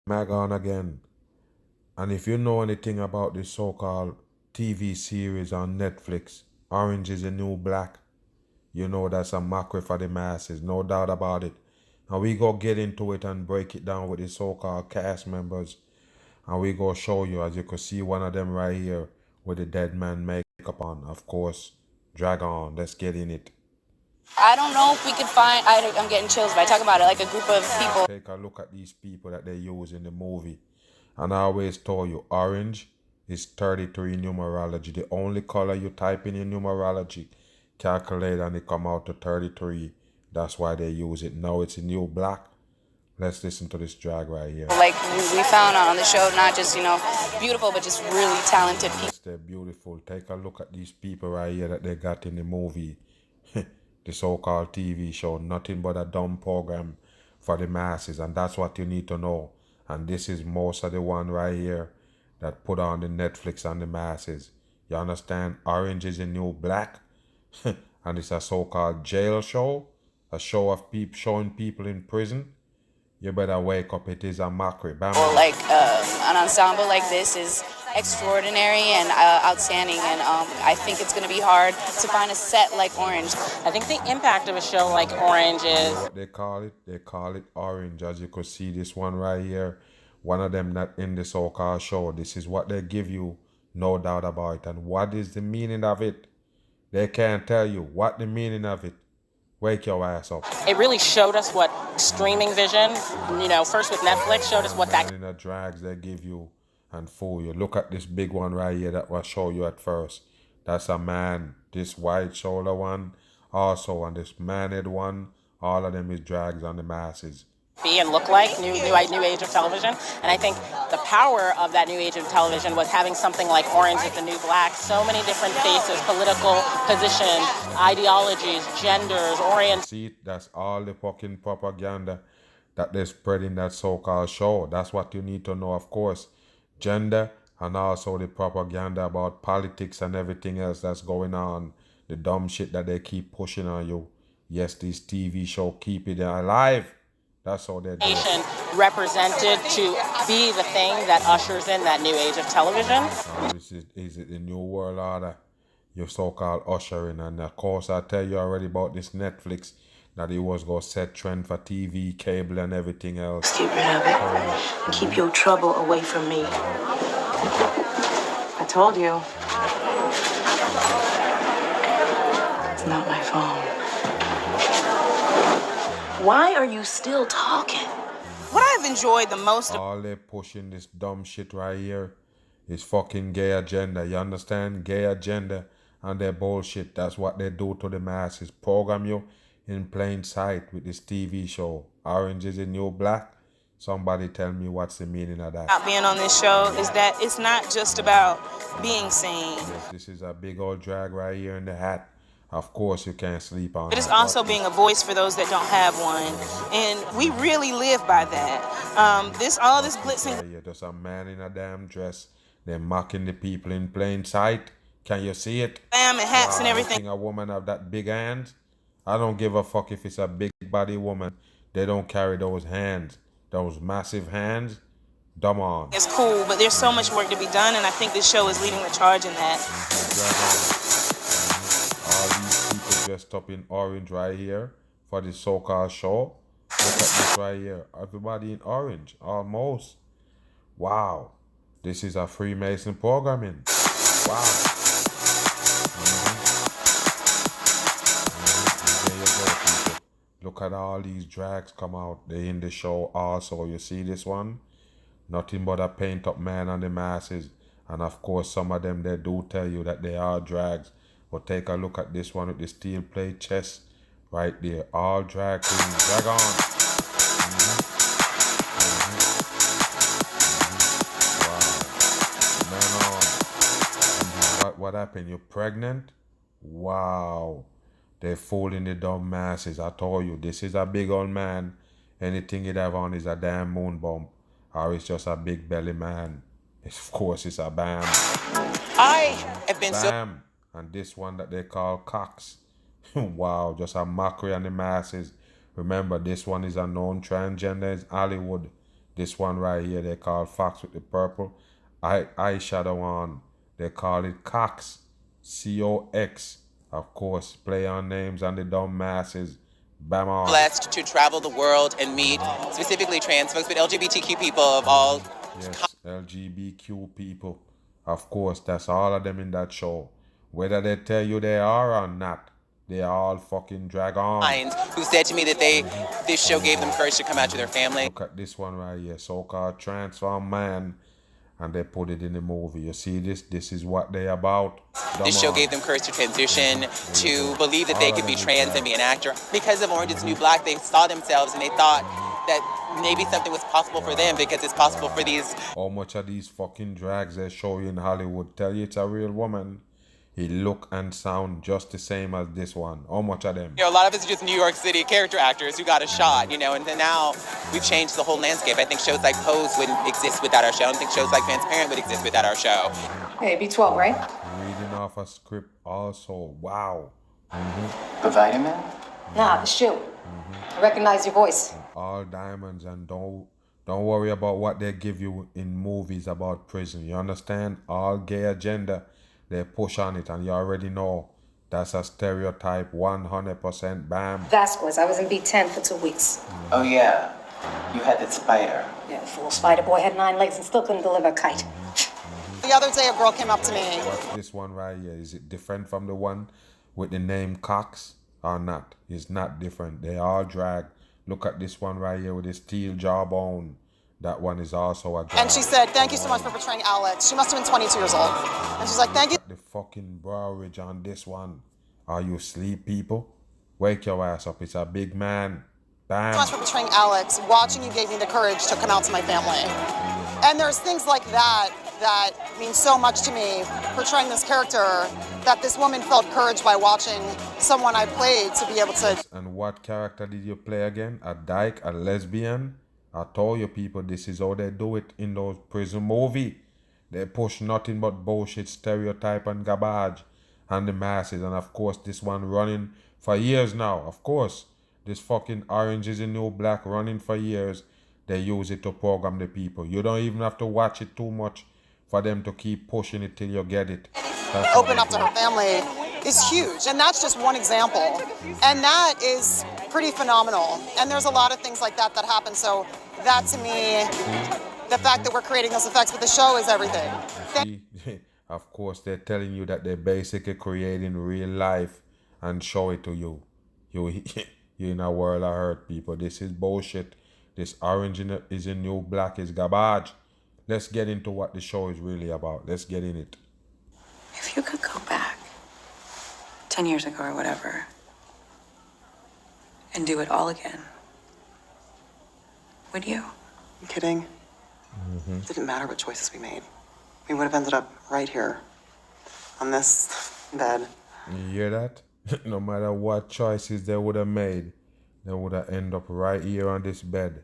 Mag on again. And if you know anything about this so-called TV series on Netflix, Orange is the New Black, you know that's a mockery for the masses, no doubt about it. And we go get into it and break it down with the so-called cast members. And we go show you, as you can see one of them right here with the dead man makeup on, of course. Dragon, let's get in it. I don't know if we could find. I'm getting chills by talking about it. Like a group of people. Take a look at these people that they use in the movie. And I always told you, orange is 33 numerology. The only color you type in numerology, calculate and it come out to 33. That's why they use it. Now it's a new black. Let's listen to this drag right here. Like we found on the show, not just, beautiful, but just really talented people. Yes, they're beautiful. Take a look at these people right here that they got in the movie. The so-called TV show. Nothing but a dumb program for the masses. And that's what you need to know. And this is most of the one right here that put on the Netflix on the masses. You understand? Orange is the New Black. And it's a so-called jail show. A show of people showing people in prison. You better wake up. It is a mockery. Bam. Well, like an ensemble like this is extraordinary and outstanding, and I think it's going to be hard to find a set like Orange. I think the impact of a show like Orange is... What they call it? They call it Orange. As you could see this one right here. One of them that in the so-called show. This is what they give you. No doubt about it. And what is the meaning of it? They can't tell you what the meaning of it. Wake your ass up. It really showed us what streaming vision, first with Netflix, showed us what that... In the drags they give you and fool you. Look at this big one right here that will show you at first. That's a man. This white shoulder one also, and this man-head one, all of them is drags on the masses. Be and look like new age of television. And I think the power of that new age of television was having something like Orange is the New Black. So many different faces, political positions, ideologies, genders, See, that's all the fucking propaganda that they spread in that so-called show. That's what you need to know, of course. Gender and also the propaganda about politics and everything else that's going on. The dumb shit that they keep pushing on you. Yes, this TV show keep it alive. That's all they do. Nation represented to be the thing that ushers in that new age of television. This is it the new world order? Your so-called ushering, and of course I tell you already about this Netflix that it was gonna set trend for TV, cable, and everything else. Get rid of it. Keep your trouble away from me. I told you. It's not my phone. Why are you still talking? What I've enjoyed the most... All they pushing this dumb shit right here is fucking gay agenda. You understand? Gay agenda and their bullshit. That's what they do to the masses. Program you in plain sight with this TV show. Orange is the New Black. Somebody tell me what's the meaning of that. About being on this show is that it's not just about being seen. Yes, this is a big old drag right here in the hat. Of course you can't sleep on But it's it. also being a voice for those that don't have one. And we really live by that. All this glitz and... Yeah, there's a man in a damn dress. They're mocking the people in plain sight. Can you see it? glam and hats and everything. A woman have that big hand. I don't give a fuck if it's a big body woman. They don't carry those hands. Those massive hands. Dumb on. It's cool, but there's so much work to be done, and I think this show is leading the charge in that. All these people dressed up in orange right here for the so-called show. Look at this right here. Everybody in orange, almost. Wow. This is a Freemason programming. Wow. There you go, people. Look at all these drags come out. They in the show also. You see this one? Nothing but a paint up man on the masses. And of course, some of them, they do tell you that they are drags. But take a look at this one with the steel plate chest right there. All drag queens. Drag on. Wow. Man on. What happened? You're pregnant? Wow. They're fooling the dumb masses. I told you, this is a big old man. Anything he'd have on is a damn moon bump. Or it's just a big belly man. Of course, it's a bam. I have been Bam. And this one that they call Cox. Wow, just a mockery on the masses. Remember, this one is a known transgender in Hollywood. This one right here, they call Fox with the purple eyeshadow on. They call it Cox. COX. Of course, play on names and the dumb masses. Bam on. Blessed to travel the world and meet specifically trans folks, but LGBTQ people of all. Yes, LGBTQ people. Of course, that's all of them in that show. Whether they tell you they are or not, they all fucking drag on. Who said to me that this show gave them courage to come out to their family. Look at this one right here, so-called transform man, and they put it in the movie. You see this? This is what they about. This show gave them courage to transition, to believe that they could be trans and be an actor. Because of Orange is the New Black, they saw themselves and they thought that maybe something was possible for them because it's possible for these. How much of these fucking drags they show you in Hollywood tell you it's a real woman? He look and sound just the same as this one. How much of them? You know, a lot of us are just New York City character actors who got a shot, you know, and then now we've changed the whole landscape. I think shows like Pose wouldn't exist without our show. I don't think shows like Transparent would exist without our show. Hey, B12, right? Reading off a script also. Wow. The vitamin? Nah, the shoe. I recognize your voice. All diamonds, and don't worry about what they give you in movies about prison. You understand? All gay agenda, they push on it, and you already know that's a stereotype 100% bam. Vasquez, I was in B10 for 2 weeks. Oh yeah, you had that spider. Yeah, the fool spider boy had 9 legs and still couldn't deliver a kite. The other day, a girl came up to me. What's this one right here? Is it different from the one with the name Cox or not? It's not different. They all drag. Look at this one right here with the steel jawbone. That one is also a drag. And she said, "Thank you so much for portraying Alex." She must have been 22 years old. And she's like, "Thank you." The fucking brow ridge on this one. Are you asleep, people? Wake your ass up. It's a big man. Bam. So much for portraying Alex. Watching you gave me the courage to come out to my family. And there's things like that that mean so much to me, portraying this character, that this woman felt courage by watching someone I played to be able to. And what character did you play again? A dyke, a lesbian? I told you people, this is how they do it in those prison movies. They push nothing but bullshit, stereotype and garbage and the masses. And of course, this one running for years now. Of course, this fucking Orange is the New Black running for years. They use it to program the people. You don't even have to watch it too much for them to keep pushing it till you get it. Open up to her family is huge. And that's just one example. And that is pretty phenomenal. And there's a lot of things like that that happen. So that to me, the fact that we're creating those effects with the show is everything. Of course, they're telling you that they're basically creating real life and show it to you. You're in a world of hurt, people. This is bullshit. This Orange is a New Black is garbage. Let's get into what the show is really about. Let's get in it. If you could go back 10 years ago or whatever and do it all again, would you? You kidding? It didn't matter what choices we made. We would have ended up right here on this bed. You hear that? No matter what choices they would have made, they would have ended up right here on this bed.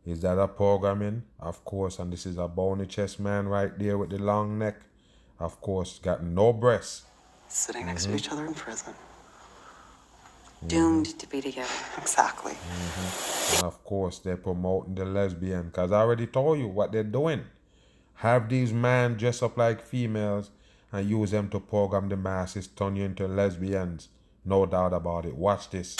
Is that a programming? Of course, and this is a bony chest man right there with the long neck. Of course, got no breasts. Sitting next to each other in prison. Doomed to be together. Exactly. And of course, they're promoting the lesbian, because I already told you what they're doing. Have these men dress up like females and use them to program the masses, turn you into lesbians. No doubt about it. Watch this.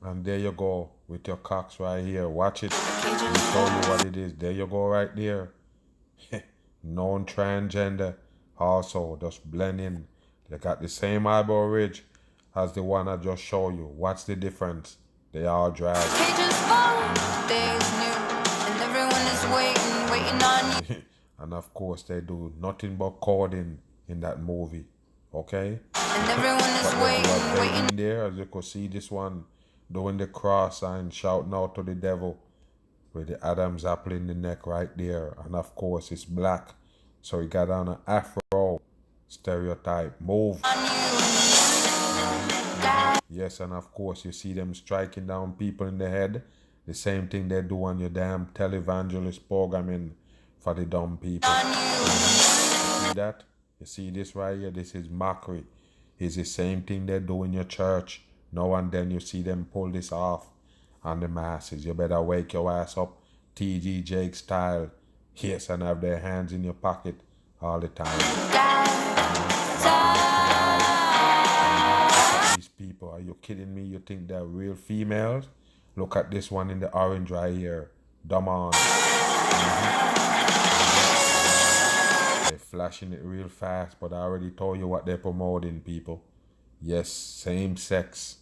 And there you go with your cocks right here. Watch it. I'll show you what it is. There you go right there. Known transgender. Also, just blend in. They got the same eyebrow ridge as the one I just showed you. What's the difference? They all drag. And of course, they do nothing but coding in that movie. Okay? And everyone is waiting. In there, as you can see, this one doing the cross sign, shouting out to the devil with the Adam's apple in the neck right there. And of course, it's black. So he got on an afro stereotype. Move. Yes, and of course, you see them striking down people in the head. The same thing they do on your damn televangelist programming for the dumb people. You see that? You see this right here? This is mockery. It's the same thing they do in your church Now and then you see them pull this off on the masses. You better wake your ass up, TG Jake style. Yes, and have their hands in your pocket all the time. These people, are you kidding me? You think they're real females? Look at this one in the orange right here. Dumb on. They're flashing it real fast, but I already told you what they're promoting, people. Yes, same sex.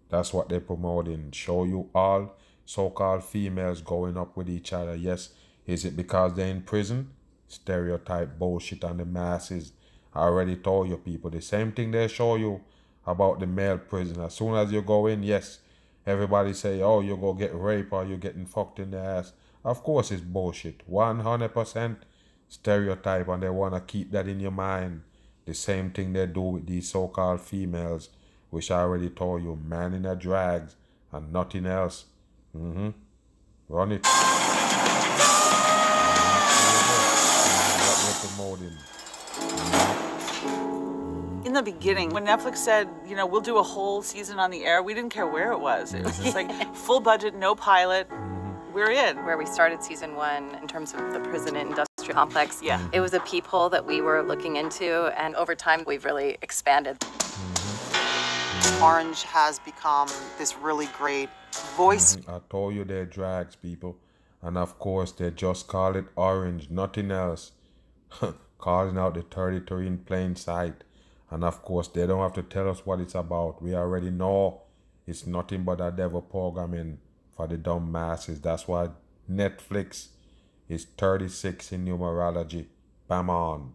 That's what they're promoting. Show you all so-called females going up with each other. Yes, is it because they're in prison? Stereotype bullshit on the masses. I already told you, people. The same thing they show you about the male prison. As soon as you go in, yes, everybody say, oh, you go get raped or you're getting fucked in the ass. Of course it's bullshit. 100% stereotype, and they want to keep that in your mind. The same thing they do with these so-called females, which I already told you, man in a drags and nothing else. Run it. What they're promoting. In the beginning, when Netflix said, you know, we'll do a whole season on the air, we didn't care where it was. It was just like full budget, no pilot. We're in. Where we started season 1 in terms of the prison industrial complex. Yeah. It was a peephole that we were looking into, and over time we've really expanded. Orange has become this really great voice. I told you they're drags, people. And of course, they just call it orange, nothing else. Calling out the territory in plain sight. And of course, they don't have to tell us what it's about. We already know it's nothing but a devil programming for the dumb masses. That's why Netflix is 36 in numerology. Bam on.